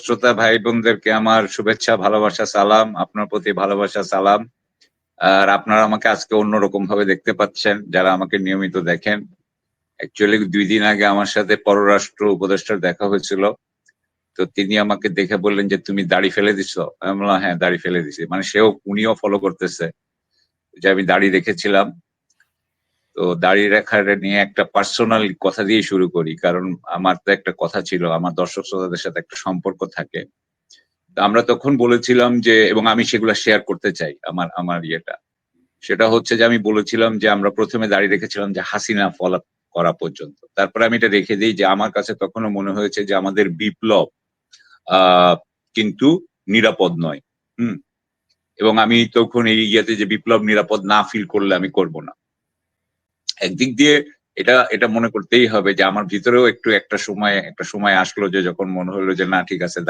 শ্রোতা ভাই বোনদেরকে আমার শুভেচ্ছা, ভালোবাসা, সালাম। আপনার প্রতি ভালোবাসা, সালাম। আর আপনারা আমাকে আজকে অন্যরকম ভাবে দেখতে পাচ্ছেন, যারা আমাকে নিয়মিত দেখেন। অ্যাকচুয়ালি ২ দিন আগে আমার সাথে পররাষ্ট্র উপদেষ্টার দেখা হয়েছিল। তো তিনি আমাকে দেখে বললেন যে, "তুমি দাড়ি ফেলে দিছো?" আমি বললাম, "হ্যাঁ, দাড়ি ফেলে দিছি।" মানে উনিও ফলো করতেছে যে আমি দাড়ি রেখেছিলাম। তো দাড়ি রাখার নিয়ে একটা পার্সোনাল কথা দিয়ে শুরু করি। কারণ আমার তো একটা কথা ছিল, আমার দর্শক শ্রোতাদের সাথে একটা সম্পর্ক থাকে। তো আমরা তখন বলেছিলাম যে এবং আমি সেগুলা শেয়ার করতে চাই আমার আমার ইয়েটা। সেটা হচ্ছে যে আমি বলেছিলাম যে আমরা ১ম এ দাঁড়িয়ে রেখেছিলাম যে হাসিনা পলাতক করা পর্যন্ত। তারপরে আমি এটা রেখে দেই যে আমার কাছে তখনো মনে হয়েছে যে আমাদের বিপ্লব আ কিন্তু নিরাপদ নয়। হুম? এবং আমি তখন এই ইয়েতে যে বিপ্লব নিরাপদ না ফিল করলে আমি করব না। একদিক দিয়ে এটা মনে করতেই হবে যে আমার ভিতরেও একটা সময় আসলো যে যখন মনে হলো যে না ঠিক আছে